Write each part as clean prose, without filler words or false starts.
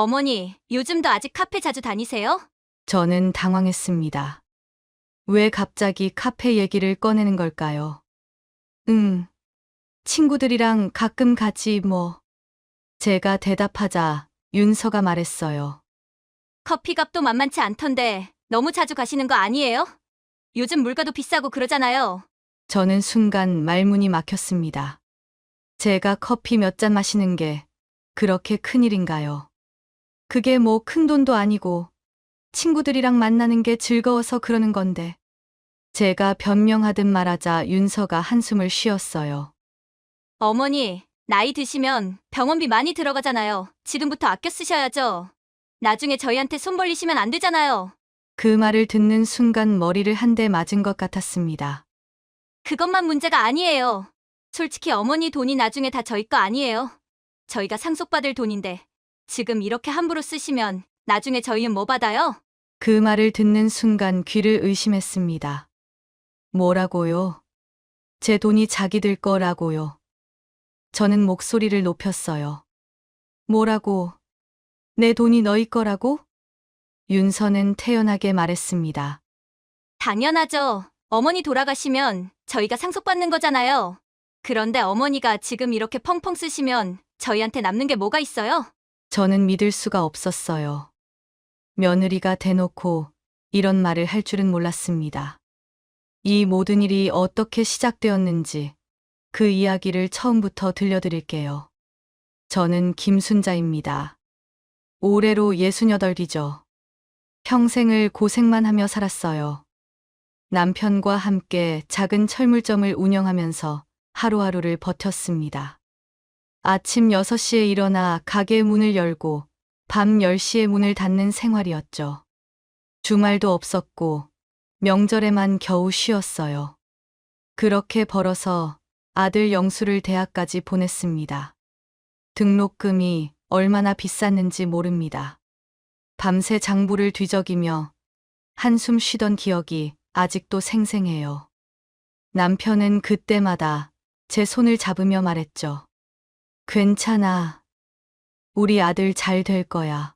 어머니, 요즘도 아직 카페 자주 다니세요? 저는 당황했습니다. 왜 갑자기 카페 얘기를 꺼내는 걸까요? 응, 친구들이랑 가끔 가지 뭐. 제가 대답하자 윤서가 말했어요. 커피값도 만만치 않던데 너무 자주 가시는 거 아니에요? 요즘 물가도 비싸고 그러잖아요. 저는 순간 말문이 막혔습니다. 제가 커피 몇 잔 마시는 게 그렇게 큰일인가요? 그게 뭐 큰 돈도 아니고 친구들이랑 만나는 게 즐거워서 그러는 건데. 제가 변명하듯 말하자 윤서가 한숨을 쉬었어요. 어머니, 나이 드시면 병원비 많이 들어가잖아요. 지금부터 아껴 쓰셔야죠. 나중에 저희한테 손 벌리시면 안 되잖아요. 그 말을 듣는 순간 머리를 한 대 맞은 것 같았습니다. 그것만 문제가 아니에요. 솔직히 어머니 돈이 나중에 다 저희 거 아니에요. 저희가 상속받을 돈인데 지금 이렇게 함부로 쓰시면 나중에 저희는 뭐 받아요? 그 말을 듣는 순간 귀를 의심했습니다. 뭐라고요? 제 돈이 자기들 거라고요. 저는 목소리를 높였어요. 뭐라고? 내 돈이 너희 거라고? 윤서는 태연하게 말했습니다. 당연하죠. 어머니 돌아가시면 저희가 상속받는 거잖아요. 그런데 어머니가 지금 이렇게 펑펑 쓰시면 저희한테 남는 게 뭐가 있어요? 저는 믿을 수가 없었어요. 며느리가 대놓고 이런 말을 할 줄은 몰랐습니다. 이 모든 일이 어떻게 시작되었는지 그 이야기를 처음부터 들려드릴게요. 저는 김순자입니다. 올해로 68이죠. 평생을 고생만 하며 살았어요. 남편과 함께 작은 철물점을 운영하면서 하루하루를 버텼습니다. 아침 6시에 일어나 가게 문을 열고 밤 10시에 문을 닫는 생활이었죠. 주말도 없었고 명절에만 겨우 쉬었어요. 그렇게 벌어서 아들 영수를 대학까지 보냈습니다. 등록금이 얼마나 비쌌는지 모릅니다. 밤새 장부를 뒤적이며 한숨 쉬던 기억이 아직도 생생해요. 남편은 그때마다 제 손을 잡으며 말했죠. 괜찮아. 우리 아들 잘 될 거야.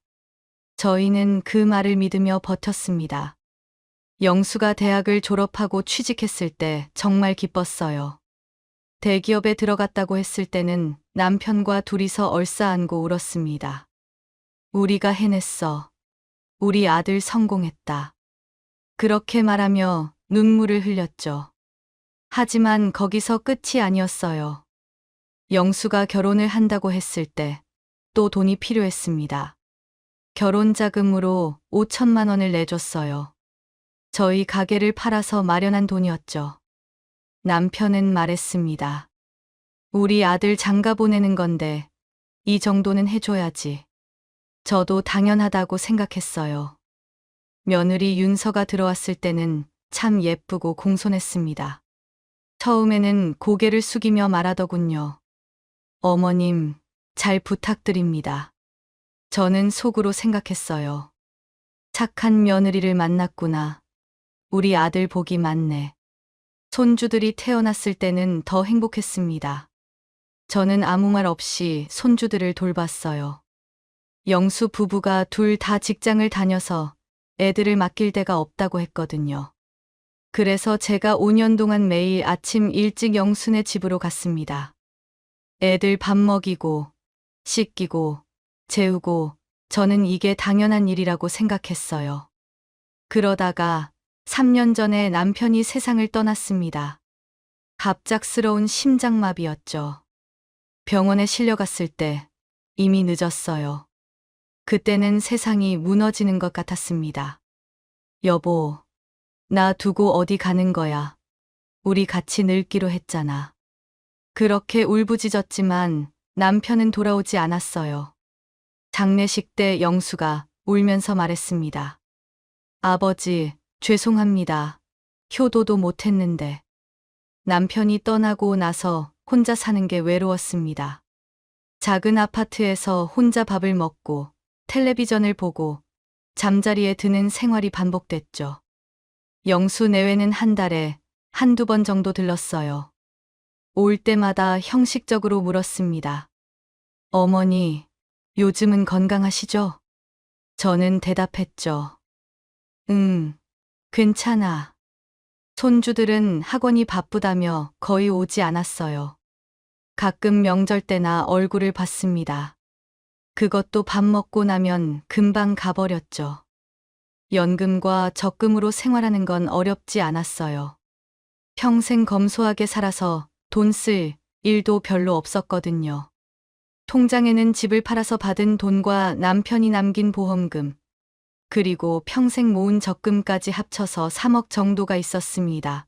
저희는 그 말을 믿으며 버텼습니다. 영수가 대학을 졸업하고 취직했을 때 정말 기뻤어요. 대기업에 들어갔다고 했을 때는 남편과 둘이서 얼싸안고 울었습니다. 우리가 해냈어. 우리 아들 성공했다. 그렇게 말하며 눈물을 흘렸죠. 하지만 거기서 끝이 아니었어요. 영수가 결혼을 한다고 했을 때 또 돈이 필요했습니다. 결혼 자금으로 5천만 원을 내줬어요. 저희 가게를 팔아서 마련한 돈이었죠. 남편은 말했습니다. 우리 아들 장가 보내는 건데 이 정도는 해줘야지. 저도 당연하다고 생각했어요. 며느리 윤서가 들어왔을 때는 참 예쁘고 공손했습니다. 처음에는 고개를 숙이며 말하더군요. 어머님, 잘 부탁드립니다. 저는 속으로 생각했어요. 착한 며느리를 만났구나. 우리 아들 복이 많네. 손주들이 태어났을 때는 더 행복했습니다. 저는 아무 말 없이 손주들을 돌봤어요. 영수 부부가 둘 다 직장을 다녀서 애들을 맡길 데가 없다고 했거든요. 그래서 제가 5년 동안 매일 아침 일찍 영수네 집으로 갔습니다. 애들 밥 먹이고, 씻기고, 재우고, 저는 이게 당연한 일이라고 생각했어요. 그러다가 3년 전에 남편이 세상을 떠났습니다. 갑작스러운 심장마비였죠. 병원에 실려갔을 때 이미 늦었어요. 그때는 세상이 무너지는 것 같았습니다. 여보, 나 두고 어디 가는 거야? 우리 같이 늙기로 했잖아. 그렇게 울부짖었지만 남편은 돌아오지 않았어요. 장례식 때 영수가 울면서 말했습니다. 아버지, 죄송합니다. 효도도 못했는데. 남편이 떠나고 나서 혼자 사는 게 외로웠습니다. 작은 아파트에서 혼자 밥을 먹고 텔레비전을 보고 잠자리에 드는 생활이 반복됐죠. 영수 내외는 한 달에 한두 번 정도 들렀어요. 올 때마다 형식적으로 물었습니다. 어머니, 요즘은 건강하시죠? 저는 대답했죠. 응, 괜찮아. 손주들은 학원이 바쁘다며 거의 오지 않았어요. 가끔 명절 때나 얼굴을 봤습니다. 그것도 밥 먹고 나면 금방 가버렸죠. 연금과 적금으로 생활하는 건 어렵지 않았어요. 평생 검소하게 살아서 돈 쓸 일도 별로 없었거든요. 통장에는 집을 팔아서 받은 돈과 남편이 남긴 보험금, 그리고 평생 모은 적금까지 합쳐서 3억 정도가 있었습니다.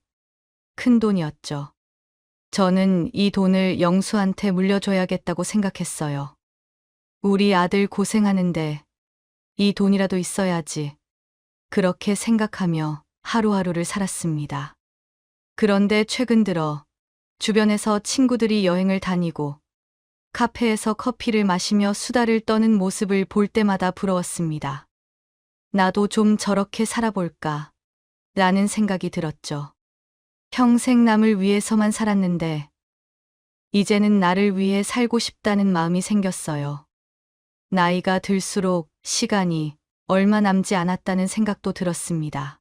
큰 돈이었죠. 저는 이 돈을 영수한테 물려줘야겠다고 생각했어요. 우리 아들 고생하는데 이 돈이라도 있어야지. 그렇게 생각하며 하루하루를 살았습니다. 그런데 최근 들어 주변에서 친구들이 여행을 다니고 카페에서 커피를 마시며 수다를 떠는 모습을 볼 때마다 부러웠습니다. 나도 좀 저렇게 살아볼까 라는 생각이 들었죠. 평생 남을 위해서만 살았는데 이제는 나를 위해 살고 싶다는 마음이 생겼어요. 나이가 들수록 시간이 얼마 남지 않았다는 생각도 들었습니다.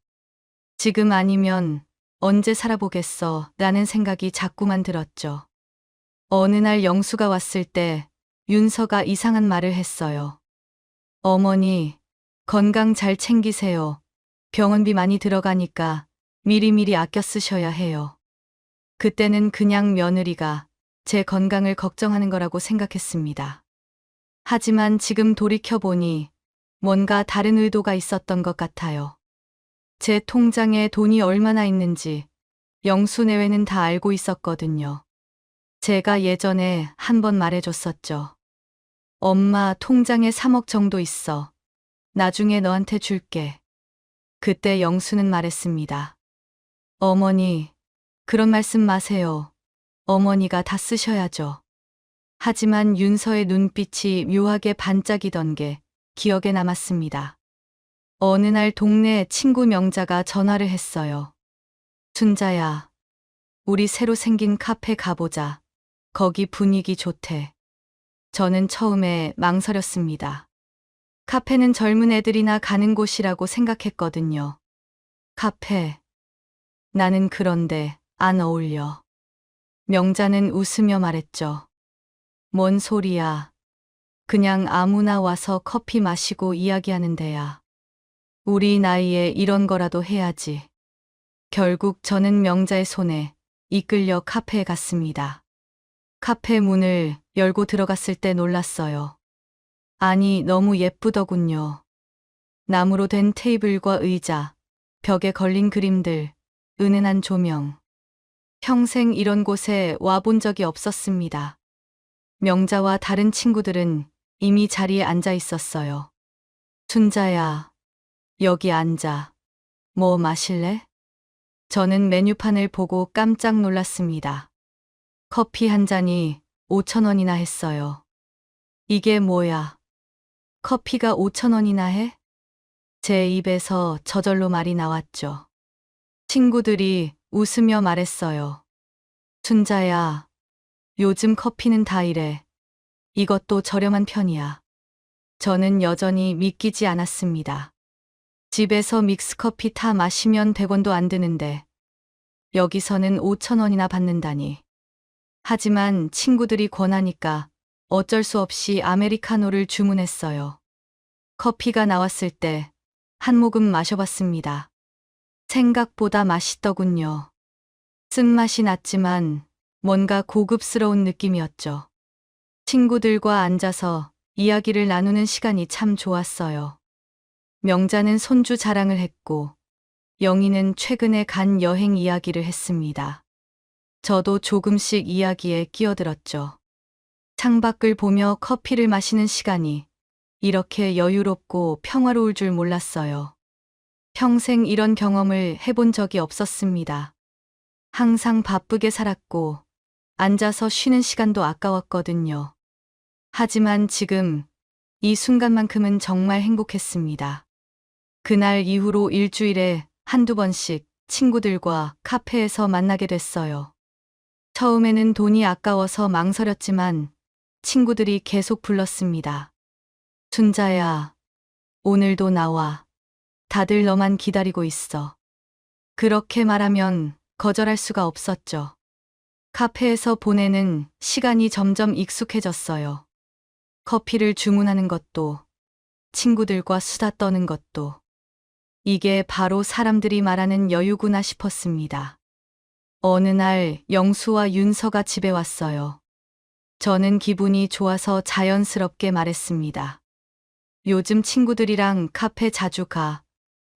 지금 아니면 언제 살아보겠어 라는 생각이 자꾸만 들었죠. 어느 날 영수가 왔을 때 윤서가 이상한 말을 했어요. 어머니, 건강 잘 챙기세요. 병원비 많이 들어가니까 미리미리 아껴 쓰셔야 해요. 그때는 그냥 며느리가 제 건강을 걱정하는 거라고 생각했습니다. 하지만 지금 돌이켜보니 뭔가 다른 의도가 있었던 것 같아요. 제 통장에 돈이 얼마나 있는지 영수 내외는 다 알고 있었거든요. 제가 예전에 한 번 말해줬었죠. 엄마 통장에 3억 정도 있어. 나중에 너한테 줄게. 그때 영수는 말했습니다. 어머니, 그런 말씀 마세요. 어머니가 다 쓰셔야죠. 하지만 윤서의 눈빛이 묘하게 반짝이던 게 기억에 남았습니다. 어느 날 동네 친구 명자가 전화를 했어요. 순자야, 우리 새로 생긴 카페 가보자. 거기 분위기 좋대. 저는 처음에 망설였습니다. 카페는 젊은 애들이나 가는 곳이라고 생각했거든요. 카페. 나는 그런데 안 어울려. 명자는 웃으며 말했죠. 뭔 소리야. 그냥 아무나 와서 커피 마시고 이야기하는 데야. 우리 나이에 이런 거라도 해야지. 결국 저는 명자의 손에 이끌려 카페에 갔습니다. 카페 문을 열고 들어갔을 때 놀랐어요. 아니, 너무 예쁘더군요. 나무로 된 테이블과 의자, 벽에 걸린 그림들, 은은한 조명. 평생 이런 곳에 와본 적이 없었습니다. 명자와 다른 친구들은 이미 자리에 앉아 있었어요. 순자야, 여기 앉아. 뭐 마실래? 저는 메뉴판을 보고 깜짝 놀랐습니다. 커피 한 잔이 5,000원이나 했어요. 이게 뭐야? 커피가 5,000원이나 해? 제 입에서 저절로 말이 나왔죠. 친구들이 웃으며 말했어요. 순자야, 요즘 커피는 다 이래. 이것도 저렴한 편이야. 저는 여전히 믿기지 않았습니다. 집에서 믹스커피 타 마시면 100원도 안 드는데 여기서는 5,000원이나 받는다니. 하지만 친구들이 권하니까 어쩔 수 없이 아메리카노를 주문했어요. 커피가 나왔을 때 한 모금 마셔봤습니다. 생각보다 맛있더군요. 쓴맛이 났지만 뭔가 고급스러운 느낌이었죠. 친구들과 앉아서 이야기를 나누는 시간이 참 좋았어요. 명자는 손주 자랑을 했고 영희는 최근에 간 여행 이야기를 했습니다. 저도 조금씩 이야기에 끼어들었죠. 창밖을 보며 커피를 마시는 시간이 이렇게 여유롭고 평화로울 줄 몰랐어요. 평생 이런 경험을 해본 적이 없었습니다. 항상 바쁘게 살았고 앉아서 쉬는 시간도 아까웠거든요. 하지만 지금 이 순간만큼은 정말 행복했습니다. 그날 이후로 일주일에 한두 번씩 친구들과 카페에서 만나게 됐어요. 처음에는 돈이 아까워서 망설였지만 친구들이 계속 불렀습니다. 순자야, 오늘도 나와. 다들 너만 기다리고 있어. 그렇게 말하면 거절할 수가 없었죠. 카페에서 보내는 시간이 점점 익숙해졌어요. 커피를 주문하는 것도, 친구들과 수다 떠는 것도. 이게 바로 사람들이 말하는 여유구나 싶었습니다. 어느 날 영수와 윤서가 집에 왔어요. 저는 기분이 좋아서 자연스럽게 말했습니다. 요즘 친구들이랑 카페 자주 가.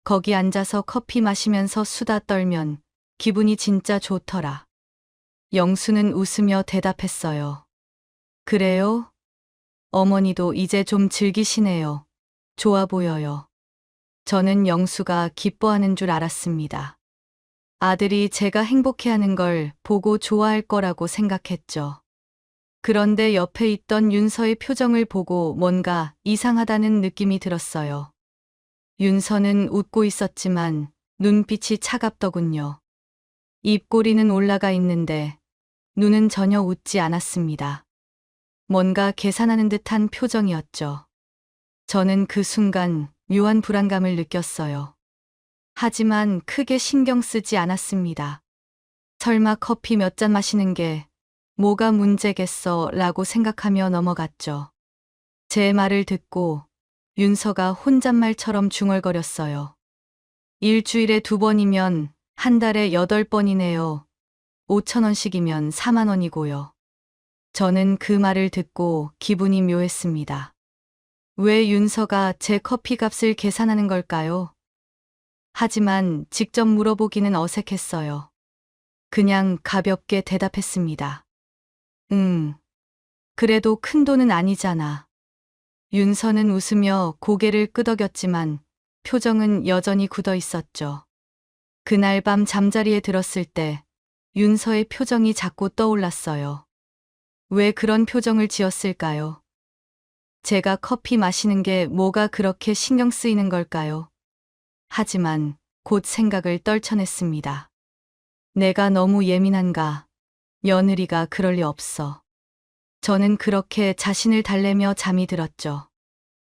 거기 앉아서 커피 마시면서 수다 떨면 기분이 진짜 좋더라. 영수는 웃으며 대답했어요. 그래요? 어머니도 이제 좀 즐기시네요. 좋아 보여요. 저는 영수가 기뻐하는 줄 알았습니다. 아들이 제가 행복해하는 걸 보고 좋아할 거라고 생각했죠. 그런데 옆에 있던 윤서의 표정을 보고 뭔가 이상하다는 느낌이 들었어요. 윤서는 웃고 있었지만 눈빛이 차갑더군요. 입꼬리는 올라가 있는데 눈은 전혀 웃지 않았습니다. 뭔가 계산하는 듯한 표정이었죠. 저는 그 순간 묘한 불안감을 느꼈어요. 하지만 크게 신경 쓰지 않았습니다. 설마 커피 몇 잔 마시는 게 뭐가 문제겠어 라고 생각하며 넘어갔죠. 제 말을 듣고 윤서가 혼잣말처럼 중얼거렸어요. 일주일에 2번이면 한 달에 8번이네요. 5,000원씩이면 4만 원이고요. 저는 그 말을 듣고 기분이 묘했습니다. 왜 윤서가 제 커피 값을 계산하는 걸까요? 하지만 직접 물어보기는 어색했어요. 그냥 가볍게 대답했습니다. 그래도 큰 돈은 아니잖아. 윤서는 웃으며 고개를 끄덕였지만 표정은 여전히 굳어 있었죠. 그날 밤 잠자리에 들었을 때 윤서의 표정이 자꾸 떠올랐어요. 왜 그런 표정을 지었을까요? 제가 커피 마시는 게 뭐가 그렇게 신경 쓰이는 걸까요? 하지만 곧 생각을 떨쳐냈습니다. 내가 너무 예민한가? 며느리가 그럴 리 없어. 저는 그렇게 자신을 달래며 잠이 들었죠.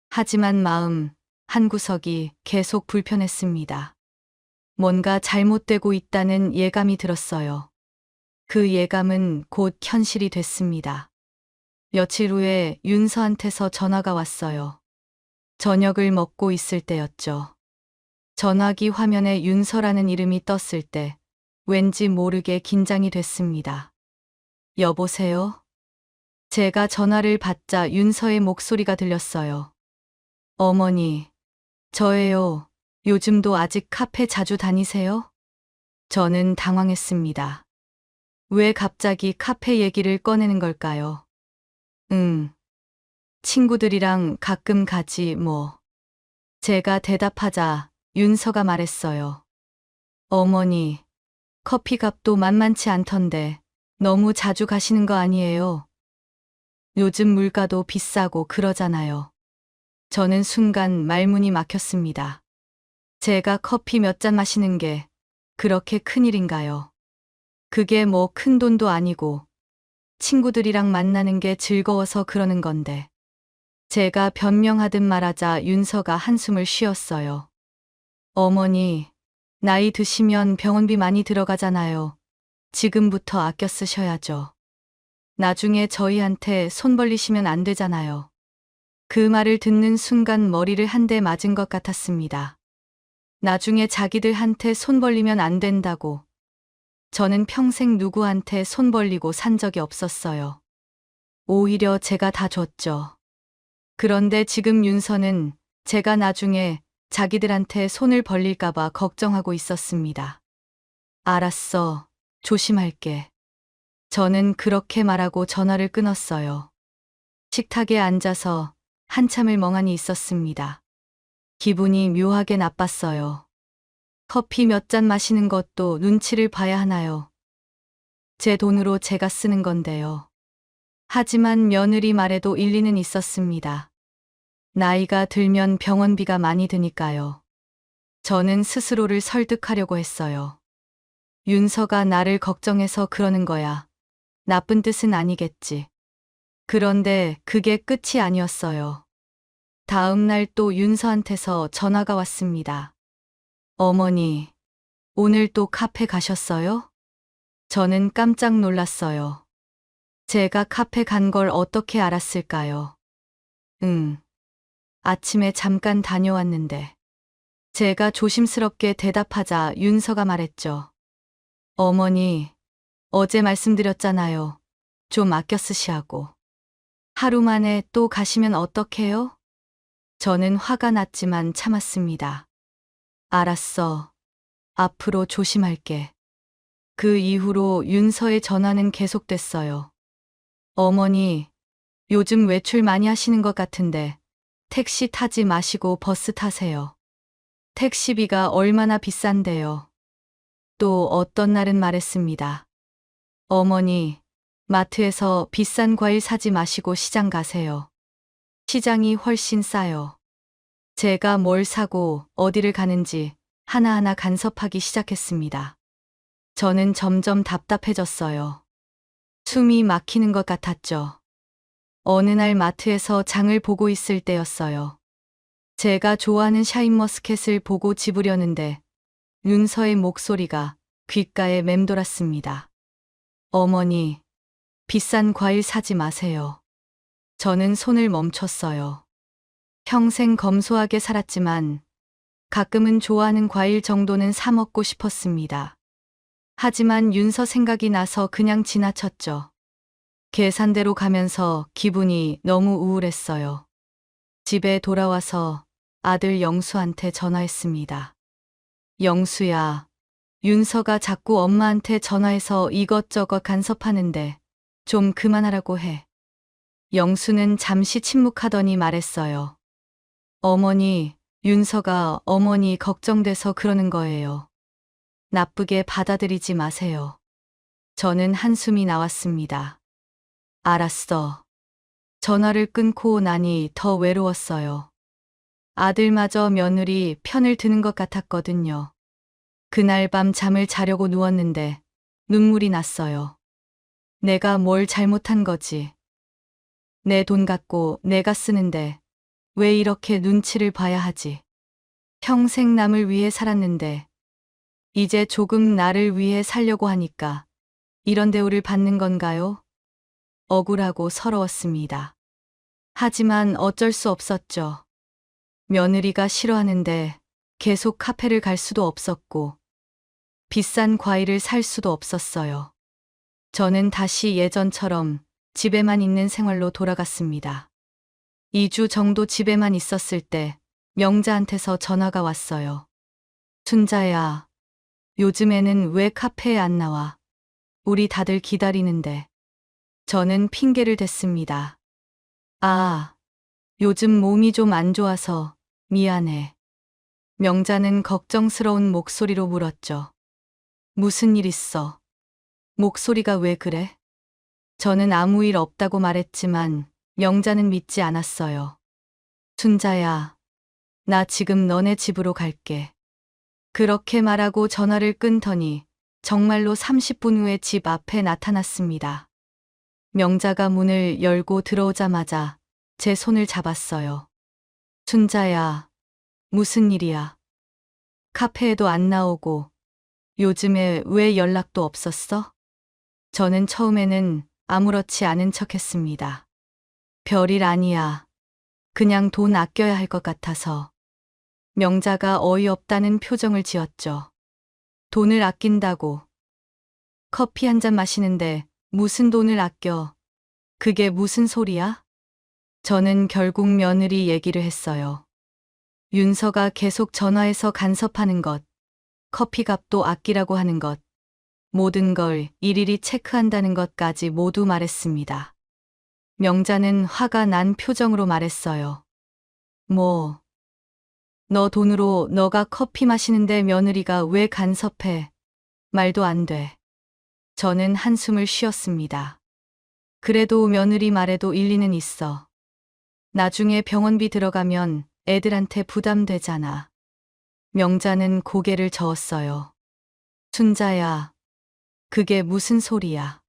하지만 마음 한구석이 계속 불편했습니다. 뭔가 잘못되고 있다는 예감이 들었어요. 그 예감은 곧 현실이 됐습니다. 며칠 후에 윤서한테서 전화가 왔어요. 저녁을 먹고 있을 때였죠. 전화기 화면에 윤서라는 이름이 떴을 때 왠지 모르게 긴장이 됐습니다. 여보세요? 제가 전화를 받자 윤서의 목소리가 들렸어요. 어머니, 저예요. 요즘도 아직 카페 자주 다니세요? 저는 당황했습니다. 왜 갑자기 카페 얘기를 꺼내는 걸까요? 친구들이랑 가끔 가지 뭐. 제가 대답하자 윤서가 말했어요. 어머니, 커피값도 만만치 않던데 너무 자주 가시는 거 아니에요? 요즘 물가도 비싸고 그러잖아요. 저는 순간 말문이 막혔습니다. 제가 커피 몇 잔 마시는 게 그렇게 큰일인가요? 그게 뭐 큰 돈도 아니고 친구들이랑 만나는 게 즐거워서 그러는 건데. 제가 변명하듯 말하자 윤서가 한숨을 쉬었어요. 어머니, 나이 드시면 병원비 많이 들어가잖아요. 지금부터 아껴 쓰셔야죠. 나중에 저희한테 손 벌리시면 안 되잖아요. 그 말을 듣는 순간 머리를 한 대 맞은 것 같았습니다. 나중에 자기들한테 손 벌리면 안 된다고. 저는 평생 누구한테 손 벌리고 산 적이 없었어요. 오히려 제가 다 줬죠. 그런데 지금 윤서는 제가 나중에 자기들한테 손을 벌릴까봐 걱정하고 있었습니다. 알았어. 조심할게. 저는 그렇게 말하고 전화를 끊었어요. 식탁에 앉아서 한참을 멍하니 있었습니다. 기분이 묘하게 나빴어요. 커피 몇 잔 마시는 것도 눈치를 봐야 하나요? 제 돈으로 제가 쓰는 건데요. 하지만 며느리 말에도 일리는 있었습니다. 나이가 들면 병원비가 많이 드니까요. 저는 스스로를 설득하려고 했어요. 윤서가 나를 걱정해서 그러는 거야. 나쁜 뜻은 아니겠지. 그런데 그게 끝이 아니었어요. 다음 날 또 윤서한테서 전화가 왔습니다. 어머니, 오늘 또 카페 가셨어요? 저는 깜짝 놀랐어요. 제가 카페 간 걸 어떻게 알았을까요? 응, 아침에 잠깐 다녀왔는데. 제가 조심스럽게 대답하자 윤서가 말했죠. 어머니, 어제 말씀드렸잖아요. 좀 아껴 쓰시라고. 하루 만에 또 가시면 어떡해요? 저는 화가 났지만 참았습니다. 알았어. 앞으로 조심할게. 그 이후로 윤서의 전화는 계속됐어요. 어머니, 요즘 외출 많이 하시는 것 같은데 택시 타지 마시고 버스 타세요. 택시비가 얼마나 비싼데요. 또 어떤 날은 말했습니다. 어머니, 마트에서 비싼 과일 사지 마시고 시장 가세요. 시장이 훨씬 싸요. 제가 뭘 사고 어디를 가는지 하나하나 간섭하기 시작했습니다. 저는 점점 답답해졌어요. 숨이 막히는 것 같았죠. 어느 날 마트에서 장을 보고 있을 때였어요. 제가 좋아하는 샤인머스켓을 보고 집으려는데 윤서의 목소리가 귓가에 맴돌았습니다. 어머니, 비싼 과일 사지 마세요. 저는 손을 멈췄어요. 평생 검소하게 살았지만 가끔은 좋아하는 과일 정도는 사 먹고 싶었습니다. 하지만 윤서 생각이 나서 그냥 지나쳤죠. 계산대로 가면서 기분이 너무 우울했어요. 집에 돌아와서 아들 영수한테 전화했습니다. 영수야, 윤서가 자꾸 엄마한테 전화해서 이것저것 간섭하는데 좀 그만하라고 해. 영수는 잠시 침묵하더니 말했어요. 어머니, 윤서가 어머니 걱정돼서 그러는 거예요. 나쁘게 받아들이지 마세요. 저는 한숨이 나왔습니다. 알았어. 전화를 끊고 나니 더 외로웠어요. 아들마저 며느리 편을 드는 것 같았거든요. 그날 밤 잠을 자려고 누웠는데 눈물이 났어요. 내가 뭘 잘못한 거지. 내 돈 갖고 내가 쓰는데 왜 이렇게 눈치를 봐야 하지? 평생 남을 위해 살았는데 이제 조금 나를 위해 살려고 하니까 이런 대우를 받는 건가요? 억울하고 서러웠습니다. 하지만 어쩔 수 없었죠. 며느리가 싫어하는데 계속 카페를 갈 수도 없었고 비싼 과일을 살 수도 없었어요. 저는 다시 예전처럼 집에만 있는 생활로 돌아갔습니다. 2주 정도 집에만 있었을 때 명자한테서 전화가 왔어요. 순자야, 요즘에는 왜 카페에 안 나와? 우리 다들 기다리는데. 저는 핑계를 댔습니다. 아, 요즘 몸이 좀 안 좋아서 미안해. 명자는 걱정스러운 목소리로 물었죠. 무슨 일 있어? 목소리가 왜 그래? 저는 아무 일 없다고 말했지만 명자는 믿지 않았어요. 순자야, 나 지금 너네 집으로 갈게. 그렇게 말하고 전화를 끊더니 정말로 30분 후에 집 앞에 나타났습니다. 명자가 문을 열고 들어오자마자 제 손을 잡았어요. 순자야, 무슨 일이야? 카페에도 안 나오고 요즘에 왜 연락도 없었어? 저는 처음에는 아무렇지 않은 척 했습니다. 별일 아니야. 그냥 돈 아껴야 할 것 같아서. 명자가 어이없다는 표정을 지었죠. 돈을 아낀다고. 커피 한 잔 마시는데 무슨 돈을 아껴? 그게 무슨 소리야? 저는 결국 며느리 얘기를 했어요. 윤서가 계속 전화해서 간섭하는 것, 커피값도 아끼라고 하는 것, 모든 걸 일일이 체크한다는 것까지 모두 말했습니다. 명자는 화가 난 표정으로 말했어요. 뭐, 너 돈으로 너가 커피 마시는데 며느리가 왜 간섭해? 말도 안 돼. 저는 한숨을 쉬었습니다. 그래도 며느리 말에도 일리는 있어. 나중에 병원비 들어가면 애들한테 부담되잖아. 명자는 고개를 저었어요. 순자야, 그게 무슨 소리야.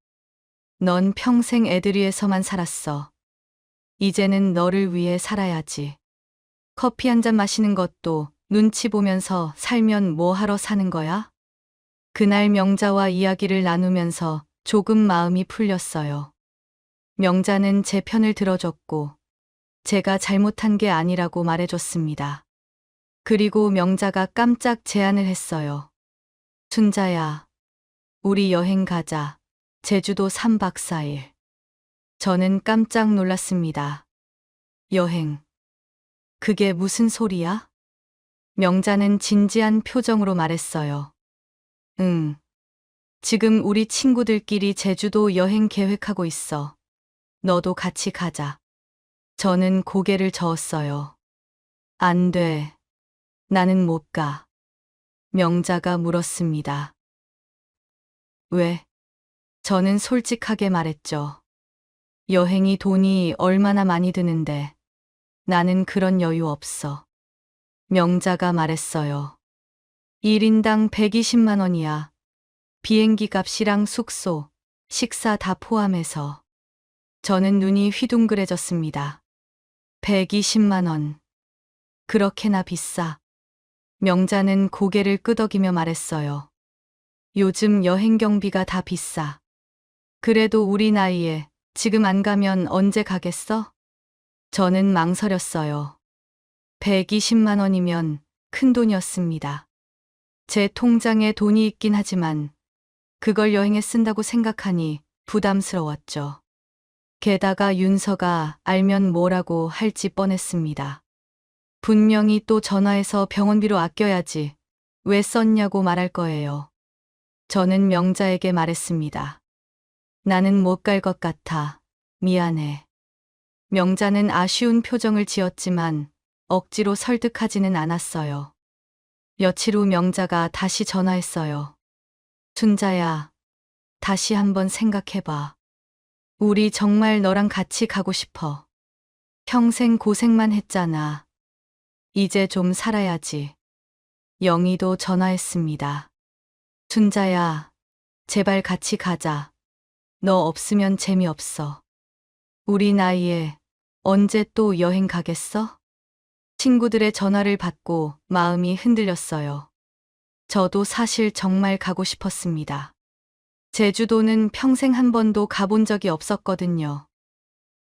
넌 평생 애들 위해서만 살았어. 이제는 너를 위해 살아야지. 커피 한 잔 마시는 것도 눈치 보면서 살면 뭐 하러 사는 거야? 그날 명자와 이야기를 나누면서 조금 마음이 풀렸어요. 명자는 제 편을 들어줬고 제가 잘못한 게 아니라고 말해줬습니다. 그리고 명자가 깜짝 제안을 했어요. 순자야, 우리 여행 가자. 제주도 3박 4일. 저는 깜짝 놀랐습니다. 여행. 그게 무슨 소리야? 명자는 진지한 표정으로 말했어요. 응. 지금 우리 친구들끼리 제주도 여행 계획하고 있어. 너도 같이 가자. 저는 고개를 저었어요. 안 돼. 나는 못 가. 명자가 물었습니다. 왜? 저는 솔직하게 말했죠. 여행이 돈이 얼마나 많이 드는데 나는 그런 여유 없어. 명자가 말했어요. 1인당 120만 원이야. 비행기 값이랑 숙소, 식사 다 포함해서. 저는 눈이 휘둥그레졌습니다. 120만 원. 그렇게나 비싸. 명자는 고개를 끄덕이며 말했어요. 요즘 여행 경비가 다 비싸. 그래도 우리 나이에 지금 안 가면 언제 가겠어? 저는 망설였어요. 120만 원이면 큰 돈이었습니다. 제 통장에 돈이 있긴 하지만 그걸 여행에 쓴다고 생각하니 부담스러웠죠. 게다가 윤서가 알면 뭐라고 할지 뻔했습니다. 분명히 또 전화해서 병원비로 아껴야지. 왜 썼냐고 말할 거예요. 저는 명자에게 말했습니다. 나는 못 갈 것 같아. 미안해. 명자는 아쉬운 표정을 지었지만 억지로 설득하지는 않았어요. 며칠 후 명자가 다시 전화했어요. 순자야, 다시 한번 생각해봐. 우리 정말 너랑 같이 가고 싶어. 평생 고생만 했잖아. 이제 좀 살아야지. 영희도 전화했습니다. 순자야, 제발 같이 가자. 너 없으면 재미없어. 우리 나이에 언제 또 여행 가겠어? 친구들의 전화를 받고 마음이 흔들렸어요. 저도 사실 정말 가고 싶었습니다. 제주도는 평생 한 번도 가본 적이 없었거든요.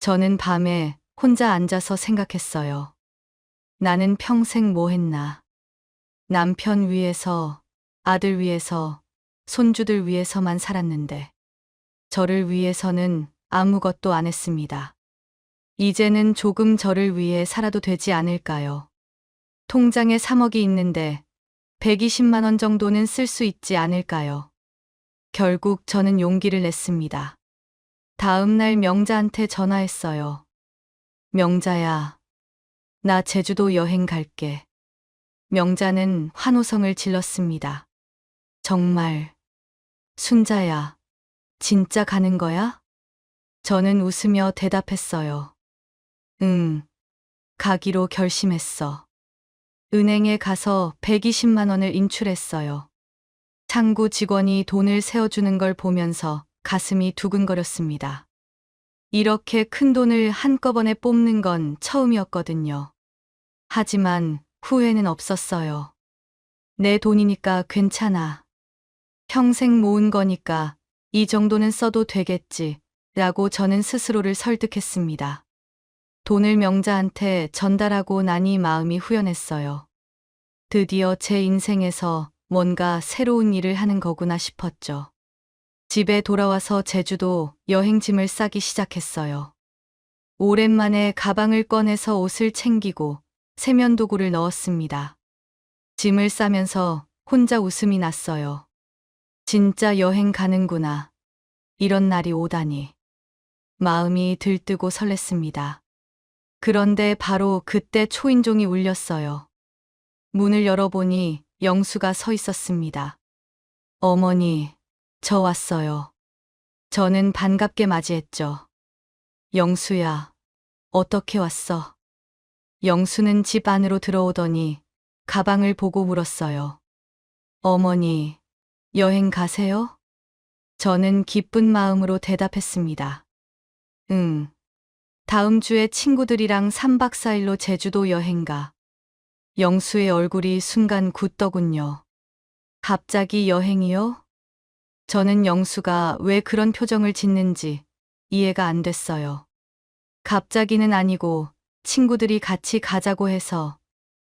저는 밤에 혼자 앉아서 생각했어요. 나는 평생 뭐 했나? 남편 위해서, 아들 위해서, 손주들 위해서만 살았는데, 저를 위해서는 아무것도 안 했습니다. 이제는 조금 저를 위해 살아도 되지 않을까요? 통장에 3억이 있는데 120만 원 정도는 쓸 수 있지 않을까요? 결국 저는 용기를 냈습니다. 다음 날 명자한테 전화했어요. 명자야, 나 제주도 여행 갈게. 명자는 환호성을 질렀습니다. 정말, 순자야, 진짜 가는 거야? 저는 웃으며 대답했어요. 응, 가기로 결심했어. 은행에 가서 120만 원을 인출했어요. 창구 직원이 돈을 세어주는 걸 보면서 가슴이 두근거렸습니다. 이렇게 큰 돈을 한꺼번에 뽑는 건 처음이었거든요. 하지만 후회는 없었어요. 내 돈이니까 괜찮아. 평생 모은 거니까 이 정도는 써도 되겠지, 라고 저는 스스로를 설득했습니다. 돈을 명자한테 전달하고 나니 마음이 후련했어요. 드디어 제 인생에서 뭔가 새로운 일을 하는 거구나 싶었죠. 집에 돌아와서 제주도 여행짐을 싸기 시작했어요. 오랜만에 가방을 꺼내서 옷을 챙기고 세면도구를 넣었습니다. 짐을 싸면서 혼자 웃음이 났어요. 진짜 여행 가는구나. 이런 날이 오다니. 마음이 들뜨고 설렜습니다. 그런데 바로 그때 초인종이 울렸어요. 문을 열어보니 영수가 서 있었습니다. 어머니, 저 왔어요. 저는 반갑게 맞이했죠. 영수야, 어떻게 왔어? 영수는 집 안으로 들어오더니 가방을 보고 물었어요. 어머니, 여행 가세요? 저는 기쁜 마음으로 대답했습니다. 응. 다음 주에 친구들이랑 3박 4일로 제주도 여행 가. 영수의 얼굴이 순간 굳더군요. 갑자기 여행이요? 저는 영수가 왜 그런 표정을 짓는지 이해가 안 됐어요. 갑자기는 아니고 친구들이 같이 가자고 해서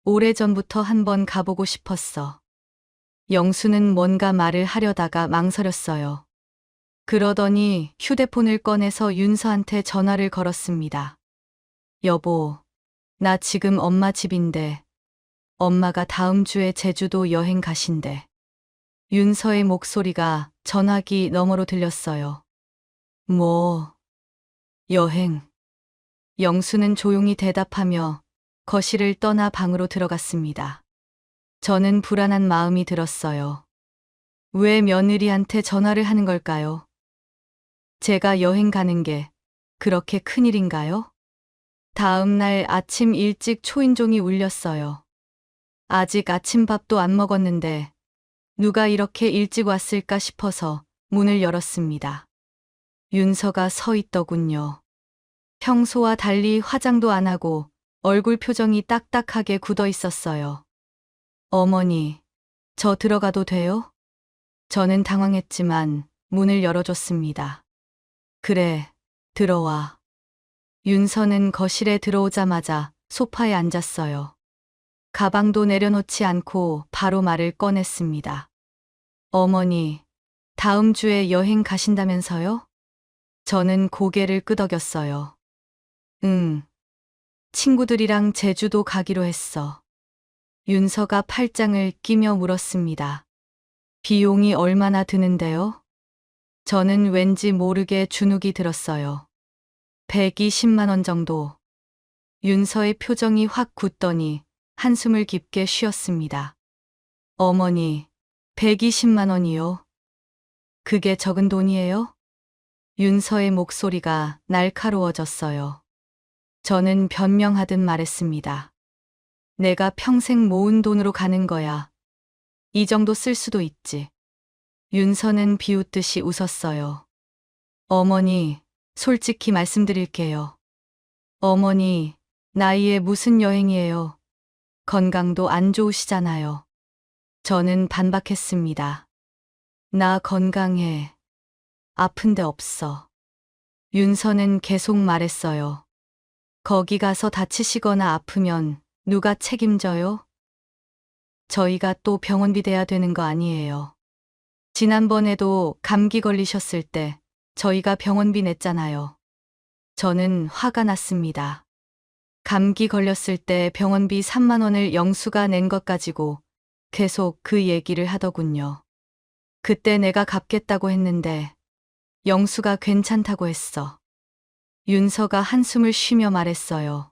오래전부터 한번 가보고 싶었어. 영수는 뭔가 말을 하려다가 망설였어요. 그러더니 휴대폰을 꺼내서 윤서한테 전화를 걸었습니다. 여보, 나 지금 엄마 집인데 엄마가 다음 주에 제주도 여행 가신대. 윤서의 목소리가 전화기 너머로 들렸어요. 뭐, 여행. 영수는 조용히 대답하며 거실을 떠나 방으로 들어갔습니다. 저는 불안한 마음이 들었어요. 왜 며느리한테 전화를 하는 걸까요? 제가 여행 가는 게 그렇게 큰일인가요? 다음 날 아침 일찍 초인종이 울렸어요. 아직 아침밥도 안 먹었는데 누가 이렇게 일찍 왔을까 싶어서 문을 열었습니다. 윤서가 서 있더군요. 평소와 달리 화장도 안 하고 얼굴 표정이 딱딱하게 굳어 있었어요. 어머니, 저 들어가도 돼요? 저는 당황했지만 문을 열어줬습니다. 그래, 들어와. 윤서는 거실에 들어오자마자 소파에 앉았어요. 가방도 내려놓지 않고 바로 말을 꺼냈습니다. 어머니, 다음 주에 여행 가신다면서요? 저는 고개를 끄덕였어요. 응, 친구들이랑 제주도 가기로 했어. 윤서가 팔짱을 끼며 물었습니다. 비용이 얼마나 드는데요? 저는 왠지 모르게 주눅이 들었어요. 120만 원 정도. 윤서의 표정이 확 굳더니 한숨을 깊게 쉬었습니다. 어머니, 120만 원이요? 그게 적은 돈이에요? 윤서의 목소리가 날카로워졌어요. 저는 변명하듯 말했습니다. 내가 평생 모은 돈으로 가는 거야. 이 정도 쓸 수도 있지. 윤서는 비웃듯이 웃었어요. 어머니, 솔직히 말씀드릴게요. 어머니, 나이에 무슨 여행이에요. 건강도 안 좋으시잖아요. 저는 반박했습니다. 나 건강해. 아픈 데 없어. 윤서는 계속 말했어요. 거기 가서 다치시거나 아프면 누가 책임져요? 저희가 또 병원비 대야 되는 거 아니에요. 지난번에도 감기 걸리셨을 때 저희가 병원비 냈잖아요. 저는 화가 났습니다. 감기 걸렸을 때 병원비 3만 원을 영수가 낸 것 가지고 계속 그 얘기를 하더군요. 그때 내가 갚겠다고 했는데 영수가 괜찮다고 했어. 윤서가 한숨을 쉬며 말했어요.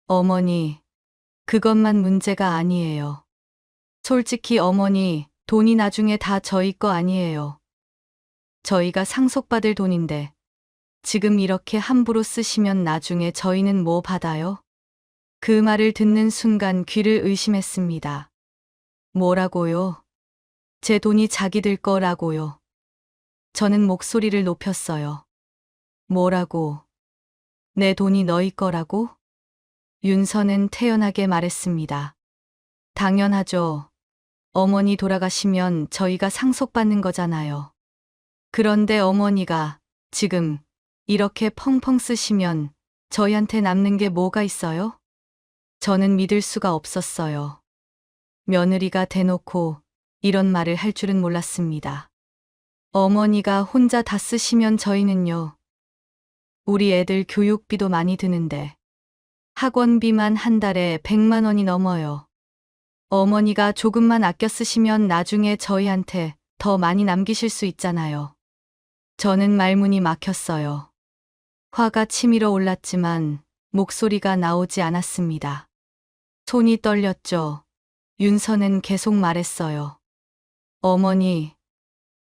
어머니, 그것만 문제가 아니에요. 솔직히 어머니, 돈이 나중에 다 저희 거 아니에요. 저희가 상속받을 돈인데 지금 이렇게 함부로 쓰시면 나중에 저희는 뭐 받아요? 그 말을 듣는 순간 귀를 의심했습니다. 뭐라고요? 제 돈이 자기들 거라고요. 저는 목소리를 높였어요. 뭐라고? 내 돈이 너희 거라고? 윤서는 태연하게 말했습니다. 당연하죠. 어머니 돌아가시면 저희가 상속받는 거잖아요. 그런데 어머니가 지금 이렇게 펑펑 쓰시면 저희한테 남는 게 뭐가 있어요? 저는 믿을 수가 없었어요. 며느리가 대놓고 이런 말을 할 줄은 몰랐습니다. 어머니가 혼자 다 쓰시면 저희는요. 우리 애들 교육비도 많이 드는데 학원비만 한 달에 100만 원이 넘어요. 어머니가 조금만 아껴 쓰시면 나중에 저희한테 더 많이 남기실 수 있잖아요. 저는 말문이 막혔어요. 화가 치밀어 올랐지만 목소리가 나오지 않았습니다. 손이 떨렸죠. 윤서는 계속 말했어요. 어머니,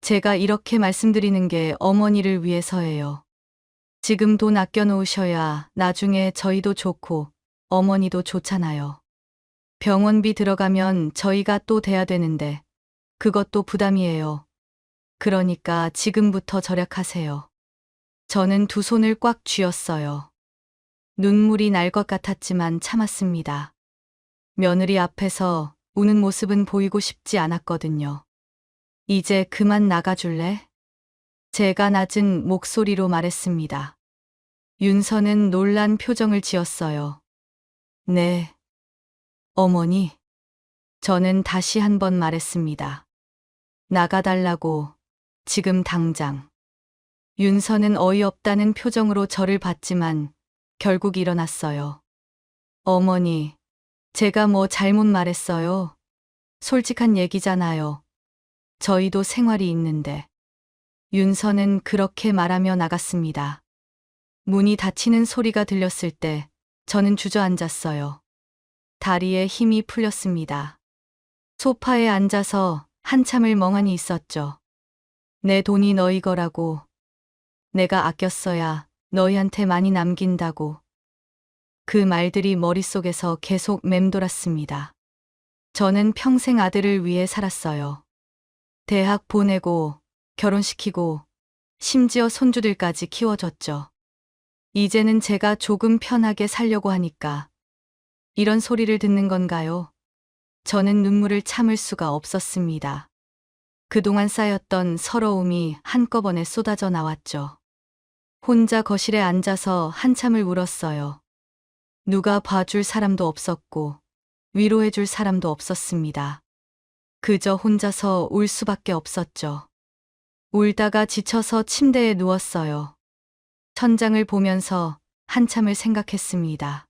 제가 이렇게 말씀드리는 게 어머니를 위해서예요. 지금 돈 아껴 놓으셔야 나중에 저희도 좋고 어머니도 좋잖아요. 병원비 들어가면 저희가 또 대야 되는데 그것도 부담이에요. 그러니까 지금부터 절약하세요. 저는 두 손을 꽉 쥐었어요. 눈물이 날 것 같았지만 참았습니다. 며느리 앞에서 우는 모습은 보이고 싶지 않았거든요. 이제 그만 나가줄래? 제가 낮은 목소리로 말했습니다. 윤서는 놀란 표정을 지었어요. 네. 어머니. 저는 다시 한 번 말했습니다. 나가달라고, 지금 당장. 윤서는 어이없다는 표정으로 저를 봤지만 결국 일어났어요. 어머니, 제가 뭐 잘못 말했어요? 솔직한 얘기잖아요. 저희도 생활이 있는데. 윤서는 그렇게 말하며 나갔습니다. 문이 닫히는 소리가 들렸을 때 저는 주저앉았어요. 다리에 힘이 풀렸습니다. 소파에 앉아서 한참을 멍하니 있었죠. 내 돈이 너희 거라고. 내가 아꼈어야 너희한테 많이 남긴다고. 그 말들이 머릿속에서 계속 맴돌았습니다. 저는 평생 아들을 위해 살았어요. 대학 보내고 결혼시키고 심지어 손주들까지 키워줬죠. 이제는 제가 조금 편하게 살려고 하니까 이런 소리를 듣는 건가요? 저는 눈물을 참을 수가 없었습니다. 그동안 쌓였던 서러움이 한꺼번에 쏟아져 나왔죠. 혼자 거실에 앉아서 한참을 울었어요. 누가 봐줄 사람도 없었고 위로해줄 사람도 없었습니다. 그저 혼자서 울 수밖에 없었죠. 울다가 지쳐서 침대에 누웠어요. 천장을 보면서 한참을 생각했습니다.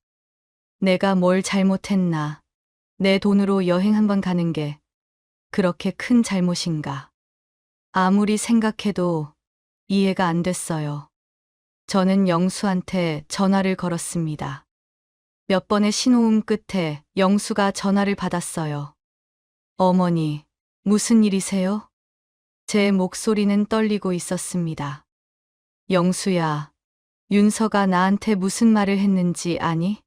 내가 뭘 잘못했나? 내 돈으로 여행 한번 가는 게 그렇게 큰 잘못인가? 아무리 생각해도 이해가 안 됐어요. 저는 영수한테 전화를 걸었습니다. 몇 번의 신호음 끝에 영수가 전화를 받았어요. 어머니, 무슨 일이세요? 제 목소리는 떨리고 있었습니다. 영수야, 윤서가 나한테 무슨 말을 했는지 아니?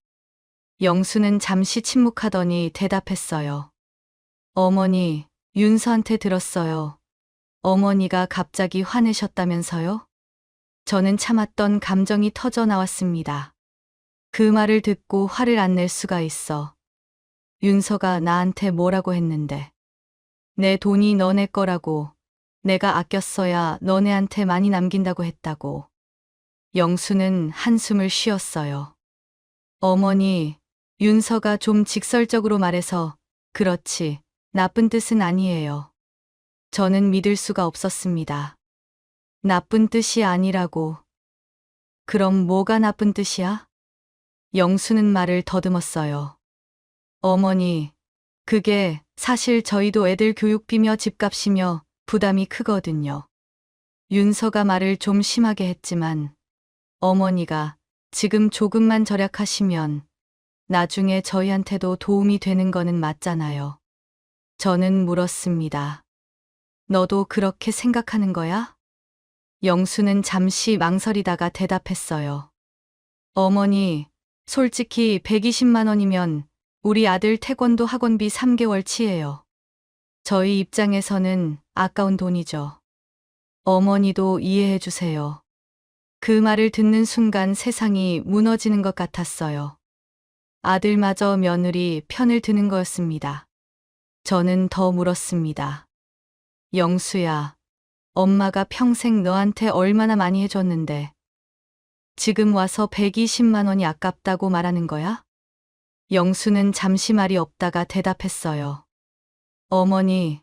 영수는 잠시 침묵하더니 대답했어요. 어머니, 윤서한테 들었어요. 어머니가 갑자기 화내셨다면서요? 저는 참았던 감정이 터져 나왔습니다. 그 말을 듣고 화를 안 낼 수가 있어. 윤서가 나한테 뭐라고 했는데. 내 돈이 너네 거라고, 내가 아꼈어야 너네한테 많이 남긴다고 했다고. 영수는 한숨을 쉬었어요. 어머니, 윤서가 좀 직설적으로 말해서 그렇지, 나쁜 뜻은 아니에요. 저는 믿을 수가 없었습니다. 나쁜 뜻이 아니라고. 그럼 뭐가 나쁜 뜻이야? 영수는 말을 더듬었어요. 어머니, 그게 사실 저희도 애들 교육비며 집값이며 부담이 크거든요. 윤서가 말을 좀 심하게 했지만 어머니가 지금 조금만 절약하시면 나중에 저희한테도 도움이 되는 거는 맞잖아요. 저는 물었습니다. 너도 그렇게 생각하는 거야? 영수는 잠시 망설이다가 대답했어요. 어머니, 솔직히 120만 원이면 우리 아들 태권도 학원비 3개월치예요. 저희 입장에서는 아까운 돈이죠. 어머니도 이해해 주세요. 그 말을 듣는 순간 세상이 무너지는 것 같았어요. 아들마저 며느리 편을 드는 거였습니다. 저는 더 물었습니다. 영수야, 엄마가 평생 너한테 얼마나 많이 해줬는데 지금 와서 120만 원이 아깝다고 말하는 거야? 영수는 잠시 말이 없다가 대답했어요. 어머니,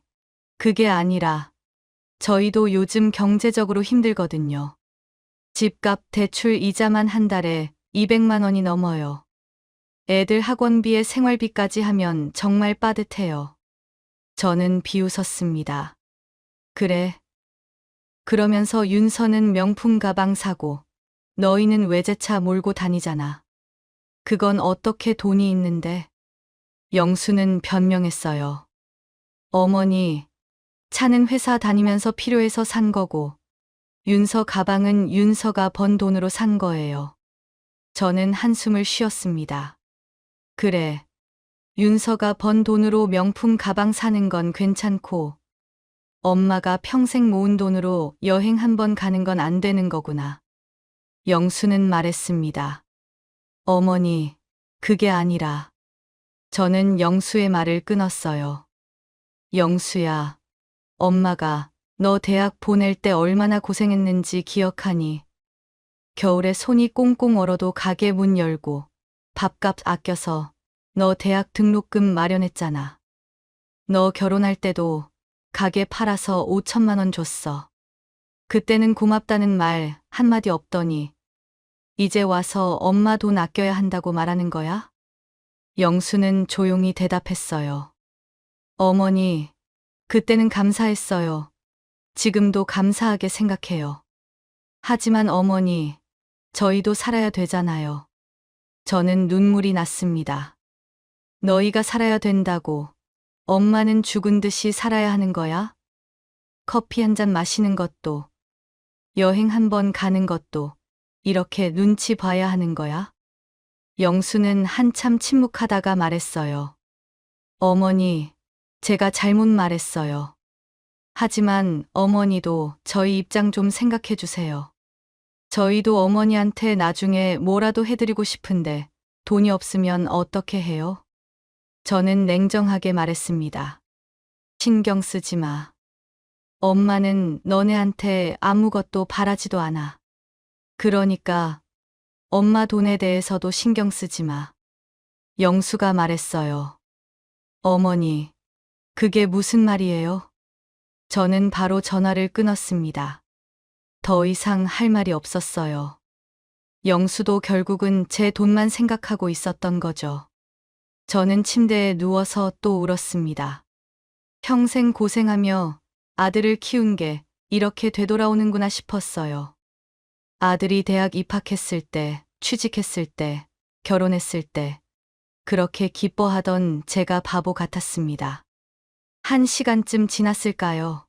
그게 아니라 저희도 요즘 경제적으로 힘들거든요. 집값 대출 이자만 한 달에 200만 원이 넘어요. 애들 학원비에 생활비까지 하면 정말 빠듯해요. 저는 비웃었습니다. 그래. 그러면서 윤서는 명품 가방 사고 너희는 외제차 몰고 다니잖아. 그건 어떻게 돈이 있는데? 영수는 변명했어요. 어머니, 차는 회사 다니면서 필요해서 산 거고 윤서 가방은 윤서가 번 돈으로 산 거예요. 저는 한숨을 쉬었습니다. 그래. 윤서가 번 돈으로 명품 가방 사는 건 괜찮고 엄마가 평생 모은 돈으로 여행 한 번 가는 건 안 되는 거구나. 영수는 말했습니다. 어머니, 그게 아니라 저는 영수의 말을 끊었어요. 영수야, 엄마가 너 대학 보낼 때 얼마나 고생했는지 기억하니? 겨울에 손이 꽁꽁 얼어도 가게 문 열고 밥값 아껴서 너 대학 등록금 마련했잖아. 너 결혼할 때도 가게 팔아서 5천만 원 줬어. 그때는 고맙다는 말 한마디 없더니 이제 와서 엄마 돈 아껴야 한다고 말하는 거야? 영수는 조용히 대답했어요. 어머니, 그때는 감사했어요. 지금도 감사하게 생각해요. 하지만 어머니, 저희도 살아야 되잖아요. 저는 눈물이 났습니다. 너희가 살아야 된다고 엄마는 죽은 듯이 살아야 하는 거야? 커피 한 잔 마시는 것도, 여행 한 번 가는 것도 이렇게 눈치 봐야 하는 거야? 영수는 한참 침묵하다가 말했어요. 어머니, 제가 잘못 말했어요. 하지만 어머니도 저희 입장 좀 생각해 주세요. 저희도 어머니한테 나중에 뭐라도 해드리고 싶은데 돈이 없으면 어떻게 해요? 저는 냉정하게 말했습니다. 신경 쓰지 마. 엄마는 너네한테 아무것도 바라지도 않아. 그러니까 엄마 돈에 대해서도 신경 쓰지 마. 영수가 말했어요. 어머니, 그게 무슨 말이에요? 저는 바로 전화를 끊었습니다. 더 이상 할 말이 없었어요. 영수도 결국은 제 돈만 생각하고 있었던 거죠. 저는 침대에 누워서 또 울었습니다. 평생 고생하며 아들을 키운 게 이렇게 되돌아오는구나 싶었어요. 아들이 대학 입학했을 때, 취직했을 때, 결혼했을 때, 그렇게 기뻐하던 제가 바보 같았습니다. 1시간쯤 지났을까요?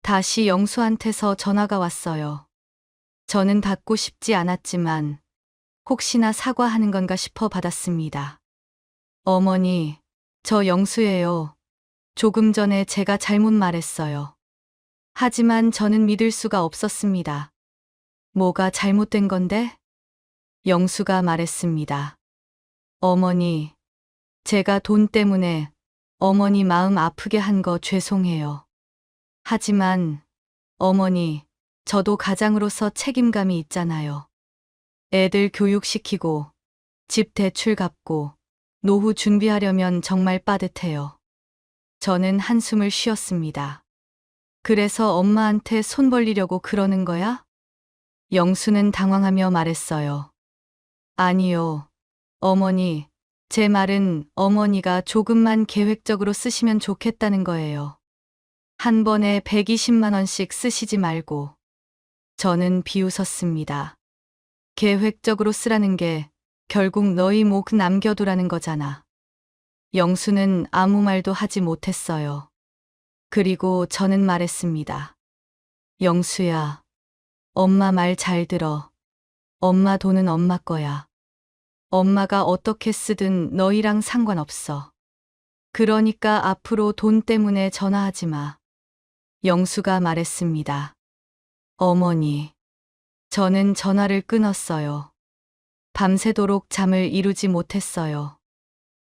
다시 영수한테서 전화가 왔어요. 저는 받고 싶지 않았지만 혹시나 사과하는 건가 싶어 받았습니다. 어머니, 저 영수예요. 조금 전에 제가 잘못 말했어요. 하지만 저는 믿을 수가 없었습니다. 뭐가 잘못된 건데? 영수가 말했습니다. 어머니, 제가 돈 때문에 어머니 마음 아프게 한 거 죄송해요. 하지만 어머니, 저도 가장으로서 책임감이 있잖아요. 애들 교육시키고 집 대출 갚고 노후 준비하려면 정말 빠듯해요. 저는 한숨을 쉬었습니다. 그래서 엄마한테 손 벌리려고 그러는 거야? 영수는 당황하며 말했어요. 아니요. 어머니, 제 말은 어머니가 조금만 계획적으로 쓰시면 좋겠다는 거예요. 한 번에 120만 원씩 쓰시지 말고. 저는 비웃었습니다. 계획적으로 쓰라는 게 결국 너희 목 남겨두라는 거잖아. 영수는 아무 말도 하지 못했어요. 그리고 저는 말했습니다. 영수야, 엄마 말 잘 들어. 엄마 돈은 엄마 거야. 엄마가 어떻게 쓰든 너희랑 상관없어. 그러니까 앞으로 돈 때문에 전화하지 마. 영수가 말했습니다. 어머니, 저는 전화를 끊었어요. 밤새도록 잠을 이루지 못했어요.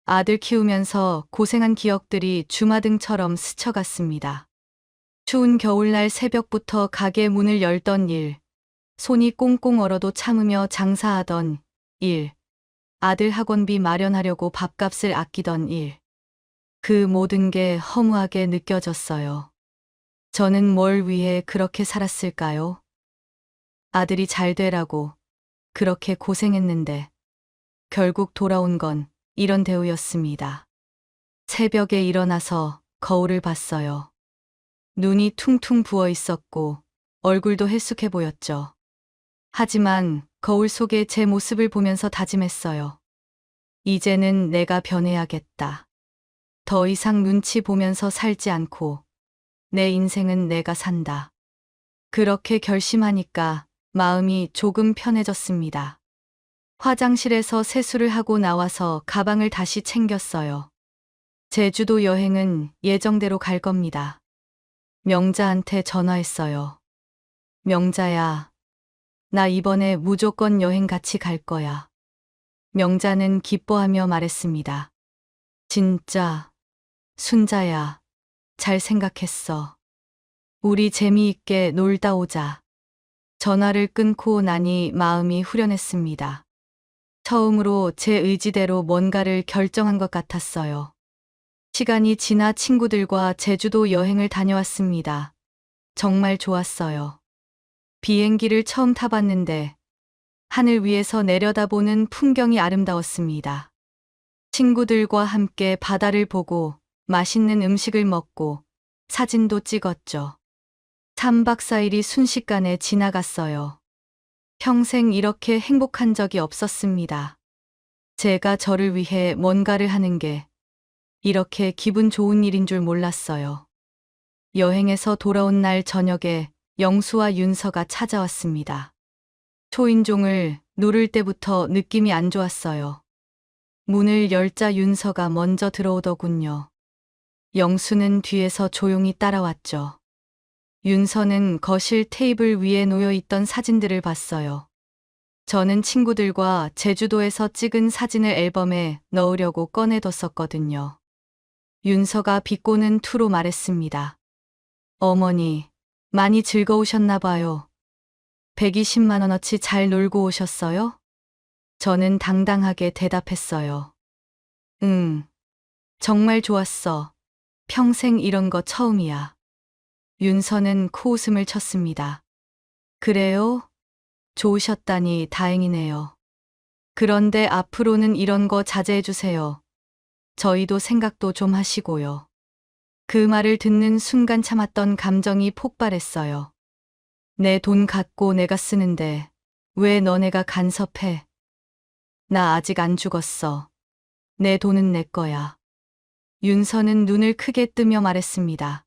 아들 키우면서 고생한 기억들이 주마등처럼 스쳐갔습니다. 추운 겨울날 새벽부터 가게 문을 열던 일, 손이 꽁꽁 얼어도 참으며 장사하던 일, 아들 학원비 마련하려고 밥값을 아끼던 일. 그 모든 게 허무하게 느껴졌어요. 저는 뭘 위해 그렇게 살았을까요? 아들이 잘 되라고 그렇게 고생했는데 결국 돌아온 건 이런 대우였습니다. 새벽에 일어나서 거울을 봤어요. 눈이 퉁퉁 부어 있었고 얼굴도 헬쑥해 보였죠. 하지만 거울 속에 제 모습을 보면서 다짐했어요. 이제는 내가 변해야겠다. 더 이상 눈치 보면서 살지 않고 내 인생은 내가 산다. 그렇게 결심하니까 마음이 조금 편해졌습니다. 화장실에서 세수를 하고 나와서 가방을 다시 챙겼어요. 제주도 여행은 예정대로 갈 겁니다. 명자한테 전화했어요. 명자야, 나 이번에 무조건 여행 같이 갈 거야. 명자는 기뻐하며 말했습니다. 진짜, 순자야, 잘 생각했어. 우리 재미있게 놀다 오자. 전화를 끊고 나니 마음이 후련했습니다. 처음으로 제 의지대로 뭔가를 결정한 것 같았어요. 시간이 지나 친구들과 제주도 여행을 다녀왔습니다. 정말 좋았어요. 비행기를 처음 타봤는데 하늘 위에서 내려다보는 풍경이 아름다웠습니다. 친구들과 함께 바다를 보고 맛있는 음식을 먹고 사진도 찍었죠. 3박 4일이 순식간에 지나갔어요. 평생 이렇게 행복한 적이 없었습니다. 제가 저를 위해 뭔가를 하는 게 이렇게 기분 좋은 일인 줄 몰랐어요. 여행에서 돌아온 날 저녁에 영수와 윤서가 찾아왔습니다. 초인종을 누를 때부터 느낌이 안 좋았어요. 문을 열자 윤서가 먼저 들어오더군요. 영수는 뒤에서 조용히 따라왔죠. 윤서는 거실 테이블 위에 놓여 있던 사진들을 봤어요. 저는 친구들과 제주도에서 찍은 사진을 앨범에 넣으려고 꺼내뒀었거든요. 윤서가 비꼬는 투로 말했습니다. 어머니, 많이 즐거우셨나 봐요. 120만 원어치 잘 놀고 오셨어요? 저는 당당하게 대답했어요. 응, 정말 좋았어. 평생 이런 거 처음이야. 윤서는 코웃음을 쳤습니다. 그래요? 좋으셨다니 다행이네요. 그런데 앞으로는 이런 거 자제해 주세요. 저희도 생각도 좀 하시고요. 그 말을 듣는 순간 참았던 감정이 폭발했어요. 내 돈 갖고 내가 쓰는데 왜 너네가 간섭해? 나 아직 안 죽었어. 내 돈은 내 거야. 윤서는 눈을 크게 뜨며 말했습니다.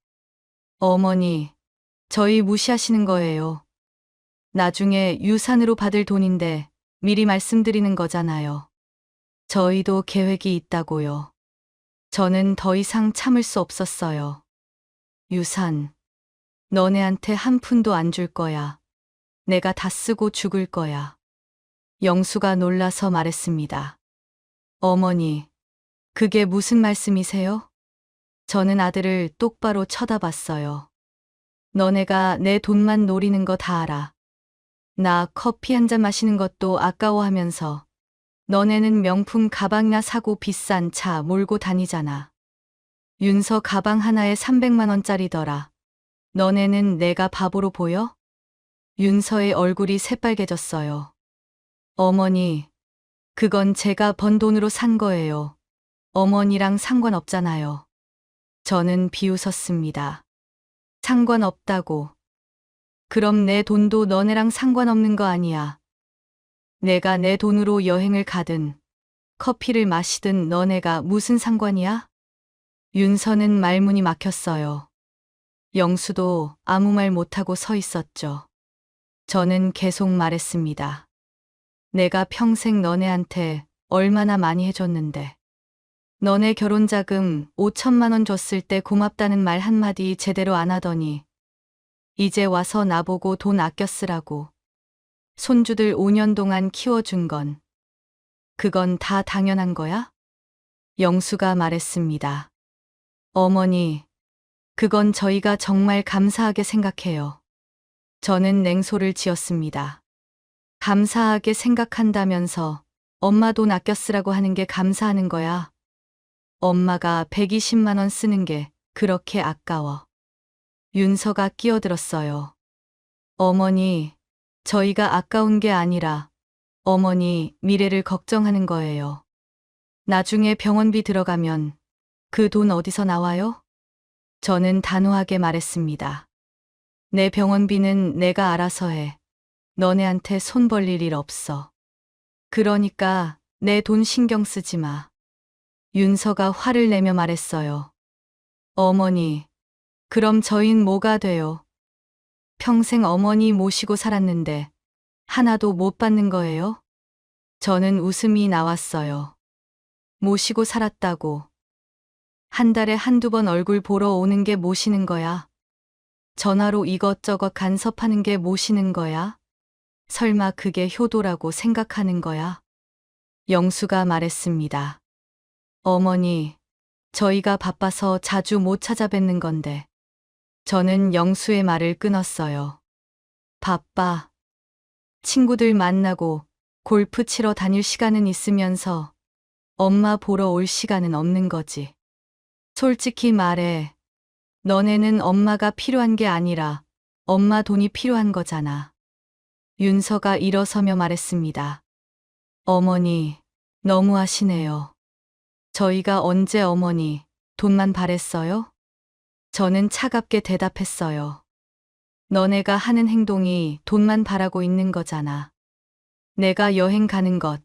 어머니, 저희 무시하시는 거예요. 나중에 유산으로 받을 돈인데 미리 말씀드리는 거잖아요. 저희도 계획이 있다고요. 저는 더 이상 참을 수 없었어요. 유산, 너네한테 한 푼도 안 줄 거야. 내가 다 쓰고 죽을 거야. 영수가 놀라서 말했습니다. 어머니, 그게 무슨 말씀이세요? 저는 아들을 똑바로 쳐다봤어요. 너네가 내 돈만 노리는 거 다 알아. 나 커피 한 잔 마시는 것도 아까워하면서 너네는 명품 가방이나 사고 비싼 차 몰고 다니잖아. 윤서 가방 하나에 300만 원짜리더라. 너네는 내가 바보로 보여? 윤서의 얼굴이 새빨개졌어요. 어머니, 그건 제가 번 돈으로 산 거예요. 어머니랑 상관없잖아요. 저는 비웃었습니다. 상관없다고. 그럼 내 돈도 너네랑 상관없는 거 아니야. 내가 내 돈으로 여행을 가든 커피를 마시든 너네가 무슨 상관이야? 윤서는 말문이 막혔어요. 영수도 아무 말 못하고 서 있었죠. 저는 계속 말했습니다. 내가 평생 너네한테 얼마나 많이 해줬는데. 너네 결혼자금 5천만 원 줬을 때 고맙다는 말 한마디 제대로 안 하더니 이제 와서 나보고 돈 아껴 쓰라고. 손주들 5년 동안 키워준 건 그건 다 당연한 거야? 영수가 말했습니다. 어머니, 그건 저희가 정말 감사하게 생각해요. 저는 냉소를 지었습니다. 감사하게 생각한다면서 엄마 돈 아껴 쓰라고 하는 게 감사하는 거야. 엄마가 120만 원 쓰는 게 그렇게 아까워. 윤서가 끼어들었어요. 어머니, 저희가 아까운 게 아니라 어머니 미래를 걱정하는 거예요. 나중에 병원비 들어가면 그 돈 어디서 나와요? 저는 단호하게 말했습니다. 내 병원비는 내가 알아서 해. 너네한테 손 벌릴 일 없어. 그러니까 내 돈 신경 쓰지 마. 윤서가 화를 내며 말했어요. 어머니, 그럼 저흰 뭐가 돼요? 평생 어머니 모시고 살았는데 하나도 못 받는 거예요? 저는 웃음이 나왔어요. 모시고 살았다고. 한 달에 한두 번 얼굴 보러 오는 게 모시는 거야? 전화로 이것저것 간섭하는 게 모시는 거야? 설마 그게 효도라고 생각하는 거야? 영수가 말했습니다. 어머니, 저희가 바빠서 자주 못 찾아뵙는 건데. 저는 영수의 말을 끊었어요. 바빠. 친구들 만나고 골프 치러 다닐 시간은 있으면서 엄마 보러 올 시간은 없는 거지. 솔직히 말해. 너네는 엄마가 필요한 게 아니라 엄마 돈이 필요한 거잖아. 윤서가 일어서며 말했습니다. 어머니, 너무하시네요. 저희가 언제 어머니 돈만 바랬어요? 저는 차갑게 대답했어요. 너네가 하는 행동이 돈만 바라고 있는 거잖아. 내가 여행 가는 것,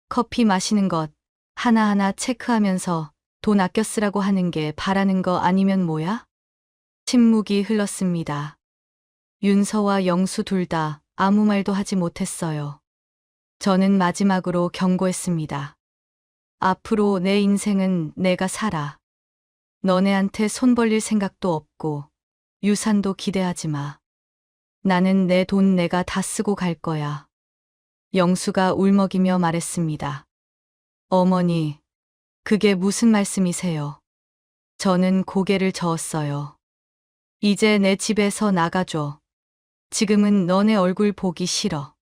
커피 마시는 것 하나하나 체크하면서 돈 아껴 쓰라고 하는 게 바라는 거 아니면 뭐야? 침묵이 흘렀습니다. 윤서와 영수 둘 다 아무 말도 하지 못했어요. 저는 마지막으로 경고했습니다. 앞으로 내 인생은 내가 살아. 너네한테 손 벌릴 생각도 없고 유산도 기대하지 마. 나는 내 돈 내가 다 쓰고 갈 거야. 영수가 울먹이며 말했습니다. 어머니, 그게 무슨 말씀이세요? 저는 고개를 저었어요. 이제 내 집에서 나가줘. 지금은 너네 얼굴 보기 싫어.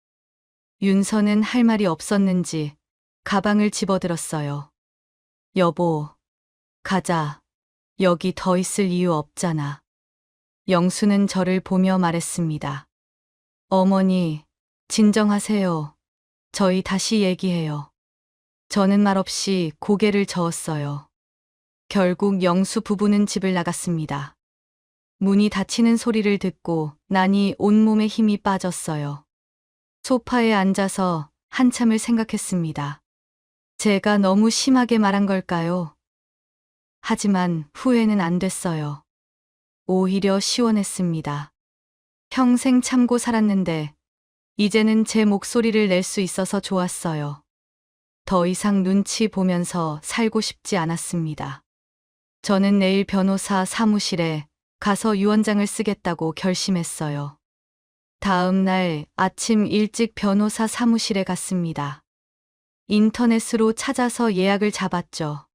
윤서는 할 말이 없었는지 가방을 집어들었어요. 여보, 가자. 여기 더 있을 이유 없잖아. 영수는 저를 보며 말했습니다. 어머니, 진정하세요. 저희 다시 얘기해요. 저는 말없이 고개를 저었어요. 결국 영수 부부는 집을 나갔습니다. 문이 닫히는 소리를 듣고 나니 온몸에 힘이 빠졌어요. 소파에 앉아서 한참을 생각했습니다. 제가 너무 심하게 말한 걸까요? 하지만 후회는 안 됐어요. 오히려 시원했습니다. 평생 참고 살았는데 이제는 제 목소리를 낼 수 있어서 좋았어요. 더 이상 눈치 보면서 살고 싶지 않았습니다. 저는 내일 변호사 사무실에 가서 유언장을 쓰겠다고 결심했어요. 다음 날 아침 일찍 변호사 사무실에 갔습니다. 인터넷으로 찾아서 예약을 잡았죠.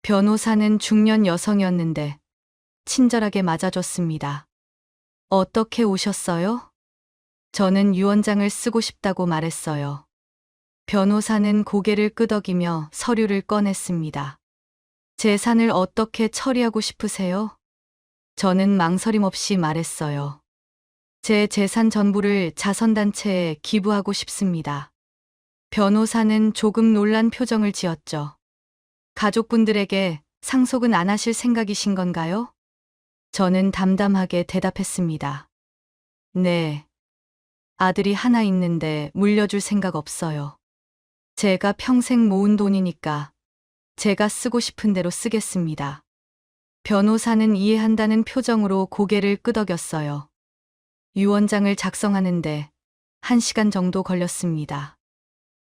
변호사는 중년 여성이었는데 친절하게 맞아줬습니다. 어떻게 오셨어요? 저는 유언장을 쓰고 싶다고 말했어요. 변호사는 고개를 끄덕이며 서류를 꺼냈습니다. 재산을 어떻게 처리하고 싶으세요? 저는 망설임 없이 말했어요. 제 재산 전부를 자선단체에 기부하고 싶습니다. 변호사는 조금 놀란 표정을 지었죠. 가족분들에게 상속은 안 하실 생각이신 건가요? 저는 담담하게 대답했습니다. 네. 아들이 하나 있는데 물려줄 생각 없어요. 제가 평생 모은 돈이니까 제가 쓰고 싶은 대로 쓰겠습니다. 변호사는 이해한다는 표정으로 고개를 끄덕였어요. 유언장을 작성하는데 1시간 정도 걸렸습니다.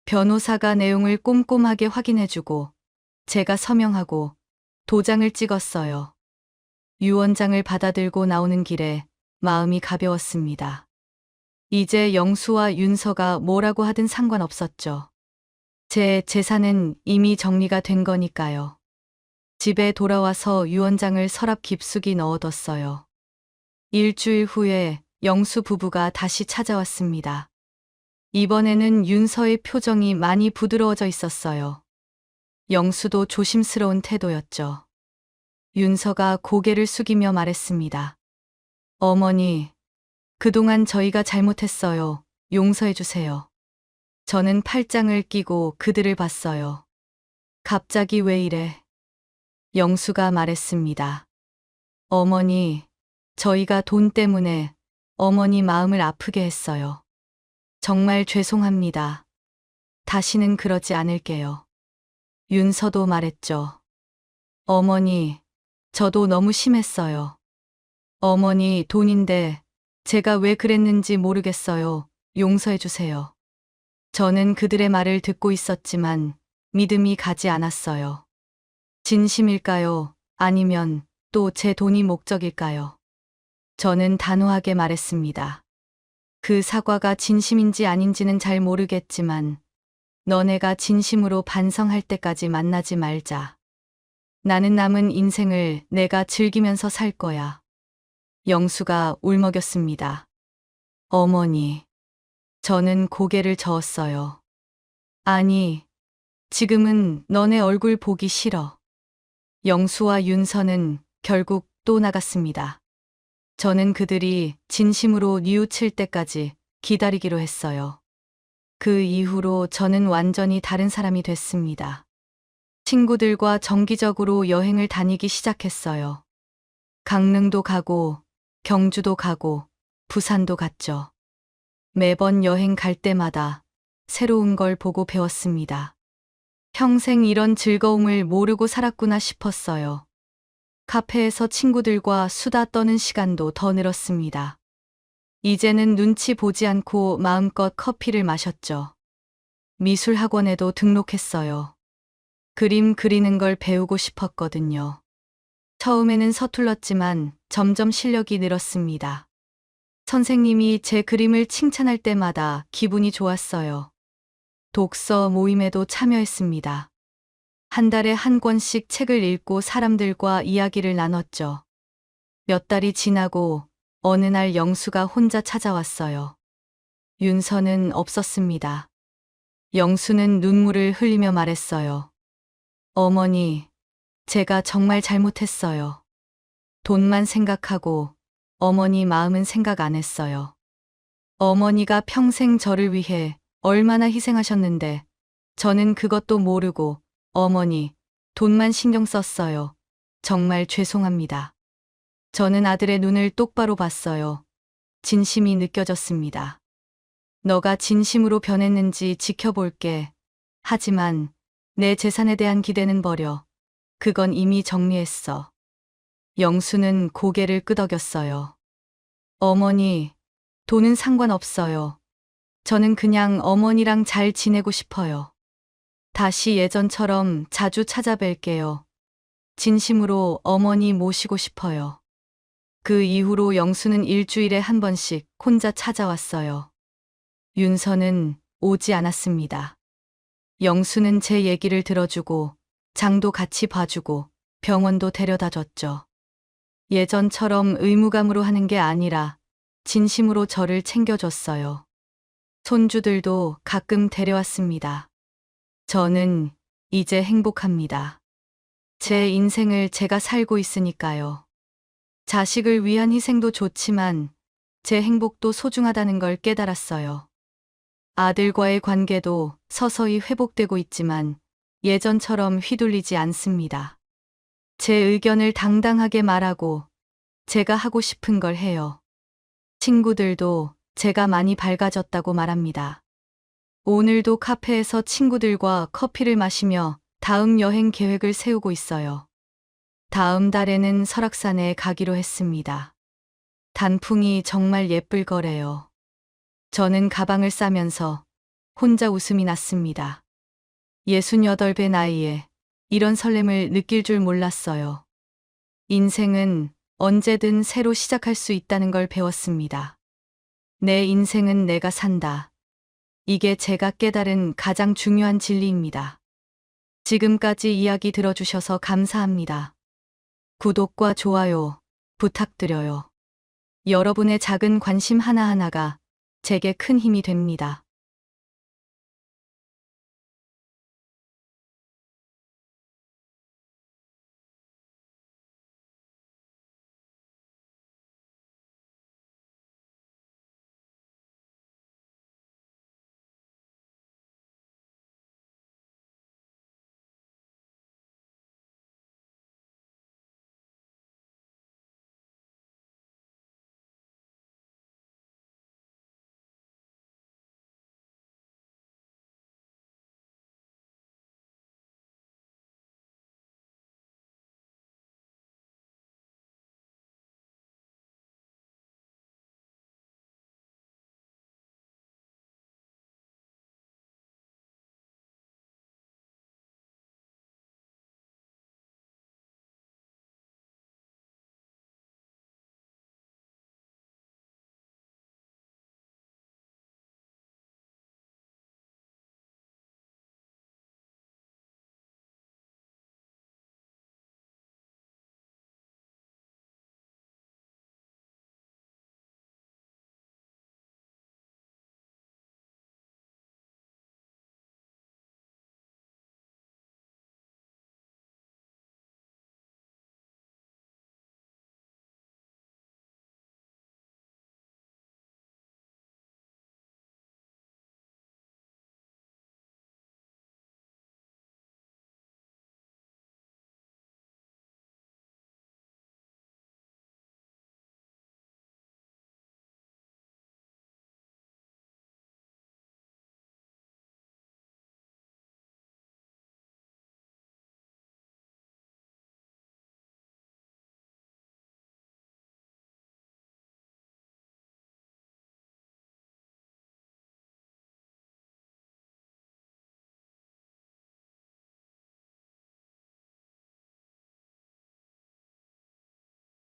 변호사가 내용을 꼼꼼하게 확인해주고 제가 서명하고 도장을 찍었어요. 유언장을 받아들고 나오는 길에 마음이 가벼웠습니다. 이제 영수와 윤서가 뭐라고 하든 상관없었죠. 제 재산은 이미 정리가 된 거니까요. 집에 돌아와서 유언장을 서랍 깊숙이 넣어뒀어요. 일주일 후에 영수 부부가 다시 찾아왔습니다. 이번에는 윤서의 표정이 많이 부드러워져 있었어요. 영수도 조심스러운 태도였죠. 윤서가 고개를 숙이며 말했습니다. 어머니, 그동안 저희가 잘못했어요. 용서해 주세요. 저는 팔짱을 끼고 그들을 봤어요. 갑자기 왜 이래? 영수가 말했습니다. 어머니, 저희가 돈 때문에 어머니 마음을 아프게 했어요. 정말 죄송합니다. 다시는 그러지 않을게요. 윤서도 말했죠. 어머니, 저도 너무 심했어요. 어머니 돈인데 제가 왜 그랬는지 모르겠어요. 용서해 주세요. 저는 그들의 말을 듣고 있었지만 믿음이 가지 않았어요. 진심일까요? 아니면 또 제 돈이 목적일까요? 저는 단호하게 말했습니다. 그 사과가 진심인지 아닌지는 잘 모르겠지만 너네가 진심으로 반성할 때까지 만나지 말자. 나는 남은 인생을 내가 즐기면서 살 거야. 영수가 울먹였습니다. 어머니. 저는 고개를 저었어요. 아니, 지금은 너네 얼굴 보기 싫어. 영수와 윤서는 결국 또 나갔습니다. 저는 그들이 진심으로 뉘우칠 때까지 기다리기로 했어요. 그 이후로 저는 완전히 다른 사람이 됐습니다. 친구들과 정기적으로 여행을 다니기 시작했어요. 강릉도 가고, 경주도 가고, 부산도 갔죠. 매번 여행 갈 때마다 새로운 걸 보고 배웠습니다. 평생 이런 즐거움을 모르고 살았구나 싶었어요. 카페에서 친구들과 수다 떠는 시간도 더 늘었습니다. 이제는 눈치 보지 않고 마음껏 커피를 마셨죠. 미술학원에도 등록했어요. 그림 그리는 걸 배우고 싶었거든요. 처음에는 서툴렀지만 점점 실력이 늘었습니다. 선생님이 제 그림을 칭찬할 때마다 기분이 좋았어요. 독서 모임에도 참여했습니다. 한 달에 한 권씩 책을 읽고 사람들과 이야기를 나눴죠. 몇 달이 지나고 어느 날 영수가 혼자 찾아왔어요. 윤서는 없었습니다. 영수는 눈물을 흘리며 말했어요. 어머니, 제가 정말 잘못했어요. 돈만 생각하고 어머니 마음은 생각 안 했어요. 어머니가 평생 저를 위해 얼마나 희생하셨는데 저는 그것도 모르고 어머니, 돈만 신경 썼어요. 정말 죄송합니다. 저는 아들의 눈을 똑바로 봤어요. 진심이 느껴졌습니다. 너가 진심으로 변했는지 지켜볼게. 하지만 내 재산에 대한 기대는 버려. 그건 이미 정리했어. 영수는 고개를 끄덕였어요. 어머니, 돈은 상관없어요. 저는 그냥 어머니랑 잘 지내고 싶어요. 다시 예전처럼 자주 찾아뵐게요. 진심으로 어머니 모시고 싶어요. 그 이후로 영수는 일주일에 한 번씩 혼자 찾아왔어요. 윤서는 오지 않았습니다. 영수는 제 얘기를 들어주고 장도 같이 봐주고 병원도 데려다 줬죠. 예전처럼 의무감으로 하는 게 아니라 진심으로 저를 챙겨줬어요. 손주들도 가끔 데려왔습니다. 저는 이제 행복합니다. 제 인생을 제가 살고 있으니까요. 자식을 위한 희생도 좋지만 제 행복도 소중하다는 걸 깨달았어요. 아들과의 관계도 서서히 회복되고 있지만 예전처럼 휘둘리지 않습니다. 제 의견을 당당하게 말하고 제가 하고 싶은 걸 해요. 친구들도 제가 많이 밝아졌다고 말합니다. 오늘도 카페에서 친구들과 커피를 마시며 다음 여행 계획을 세우고 있어요. 다음 달에는 설악산에 가기로 했습니다. 단풍이 정말 예쁠 거래요. 저는 가방을 싸면서 혼자 웃음이 났습니다. 68배 나이에 이런 설렘을 느낄 줄 몰랐어요. 인생은 언제든 새로 시작할 수 있다는 걸 배웠습니다. 내 인생은 내가 산다. 이게 제가 깨달은 가장 중요한 진리입니다. 지금까지 이야기 들어주셔서 감사합니다. 구독과 좋아요 부탁드려요. 여러분의 작은 관심 하나하나가 제게 큰 힘이 됩니다.